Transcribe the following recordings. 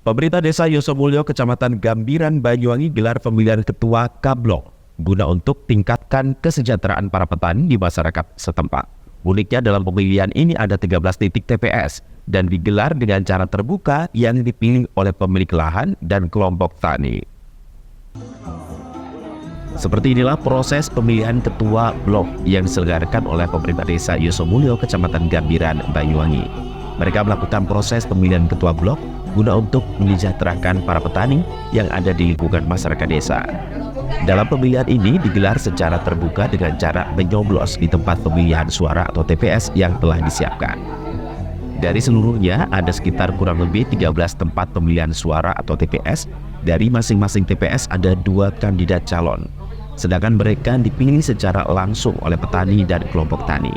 Pemerintah Desa Yosomulyo, Kecamatan Gambiran, Banyuwangi gelar pemilihan ketua K-Blok guna untuk tingkatkan kesejahteraan para petani di masyarakat setempat. Uniknya dalam pemilihan ini ada 13 titik TPS dan digelar dengan cara terbuka yang dipilih oleh pemilik lahan dan kelompok tani. Seperti inilah proses pemilihan ketua blok yang diselenggarakan oleh pemerintah Desa Yosomulyo, Kecamatan Gambiran, Banyuwangi. Mereka melakukan proses pemilihan ketua blok guna untuk mensejahterakan para petani yang ada di lingkungan masyarakat desa. Dalam pemilihan ini digelar secara terbuka dengan cara menyoblos di tempat pemilihan suara atau TPS yang telah disiapkan. Dari seluruhnya ada sekitar kurang lebih 13 tempat pemilihan suara atau TPS. Dari masing-masing TPS ada 2 kandidat calon, sedangkan mereka dipilih secara langsung oleh petani dan kelompok tani.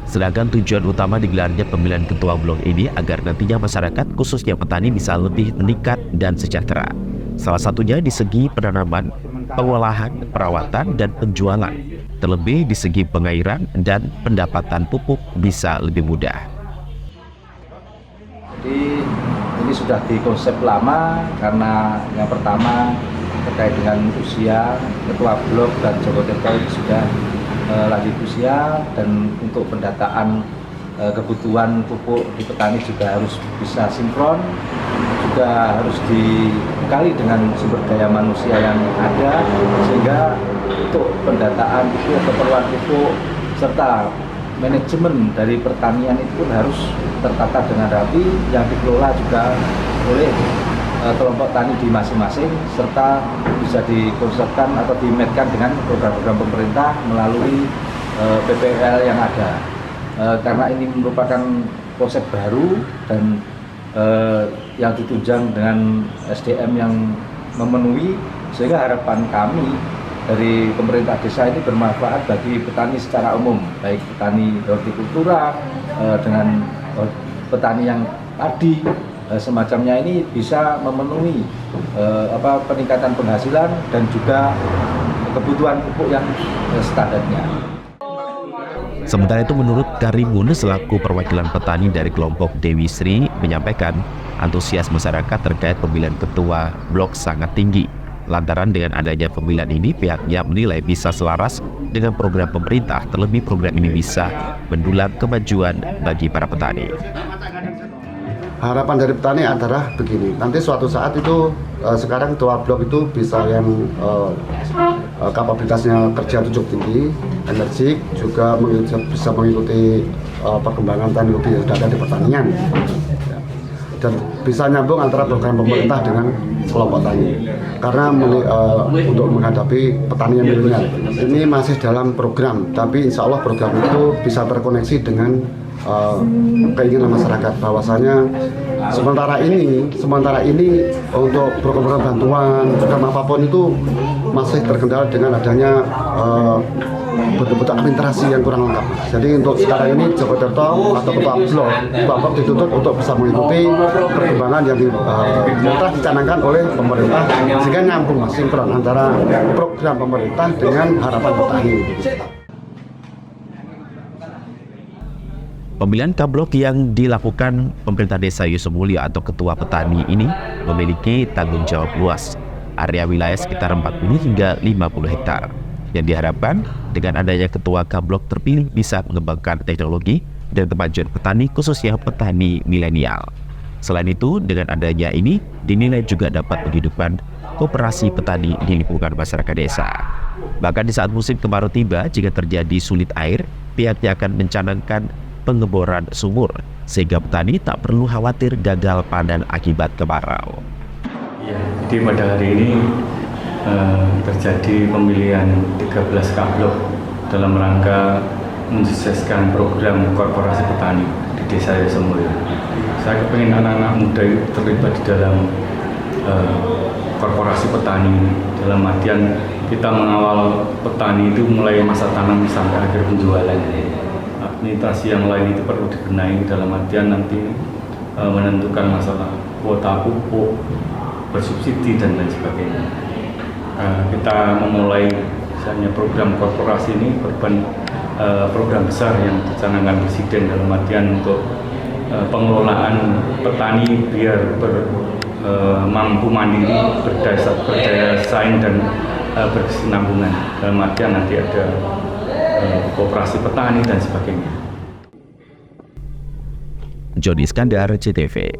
Sedangkan tujuan utama digelarnya pemilihan ketua blok ini agar nantinya masyarakat khususnya petani bisa lebih meningkat dan sejahtera. Salah satunya di segi penanaman, pengolahan, perawatan, dan penjualan. Terlebih di segi pengairan dan pendapatan pupuk bisa lebih mudah. Jadi ini sudah dikonsep lama karena yang pertama terkait dengan usia ketua blok dan Joko Tirto ini sudah lanjut usia, dan untuk pendataan kebutuhan pupuk di petani juga harus bisa sinkron, juga harus dikali dengan sumber daya manusia yang ada, sehingga untuk pendataan pupuk, keperluan pupuk serta manajemen dari pertanian itu pun harus tertata dengan rapi, yang dikelola juga oleh kelompok tani di masing-masing, serta bisa dikonsepkan atau dimetkan dengan program-program pemerintah melalui PPL yang ada. Karena ini merupakan konsep baru dan yang ditunjang dengan SDM yang memenuhi, sehingga harapan kami dari pemerintah desa ini bermanfaat bagi petani secara umum, baik petani hortikultura dengan petani yang padi semacamnya, ini bisa memenuhi peningkatan penghasilan dan juga kebutuhan pupuk yang standarnya. Sementara itu menurut Karimun selaku perwakilan petani dari kelompok Dewi Sri menyampaikan antusias masyarakat terkait pemilihan ketua blok sangat tinggi. Lantaran dengan adanya pemilihan ini pihaknya menilai bisa selaras dengan program pemerintah, terlebih program ini bisa mendulang kemajuan bagi para petani. Harapan dari petani adalah begini, nanti suatu saat itu sekarang ketua blok itu bisa yang kapabilitasnya kerja cukup tinggi, energik, juga bisa mengikuti perkembangan teknologi yang sudah ada di pertanian, dan bisa nyambung antara program pemerintah dengan kelompok tani. Karena untuk menghadapi petani yang milenial ini masih dalam program, tapi insya Allah program itu bisa terkoneksi dengan keinginan masyarakat, bahwasanya sementara ini untuk program bantuan, program apapun itu masih terkendala dengan adanya betul-betul administrasi yang kurang lengkap. Jadi untuk sekarang ini Joko Tirto atau ketua blok dituntut untuk bisa mengikuti perkembangan yang telah dicanangkan oleh pemerintah, sehingga nyambung sinkron antara program pemerintah dengan harapan petani. Pemilihan K-Blok yang dilakukan pemerintah Desa Yosomulyo atau ketua petani ini memiliki tanggung jawab luas, area wilayah sekitar 40 hingga 50 hektar. Yang diharapkan dengan adanya ketua K-Blok terpilih bisa mengembangkan teknologi dan kemajuan petani khususnya petani milenial. Selain itu, dengan adanya ini dinilai juga dapat menghidupkan koperasi petani di lingkungan masyarakat desa. Bahkan di saat musim kemarau tiba, jika terjadi sulit air, pihaknya akan mencanangkan pengeboran sumur sehingga petani tak perlu khawatir gagal panen akibat kemarau. Ya, jadi pada hari ini terjadi pemilihan 13 K-Blok dalam rangka mensukseskan program korporasi petani di Desa Yosomulyo. Saya kepingin anak-anak muda itu terlibat di dalam korporasi petani, dalam artian kita mengawal petani itu mulai masa tanam sampai akhir penjualan. Administrasi yang lain itu perlu dibenahi dalam artian nanti menentukan masalah kuota pupuk, bersubsidi dan lain sebagainya. Kita memulai misalnya program korporasi ini program besar yang dicanangkan Presiden dalam artian untuk pengelolaan petani biar mampu mandiri, berdaya saing dan berkesinambungan. Dalam artian nanti ada koperasi petani dan sebagainya. Jody Iskandar, CTV.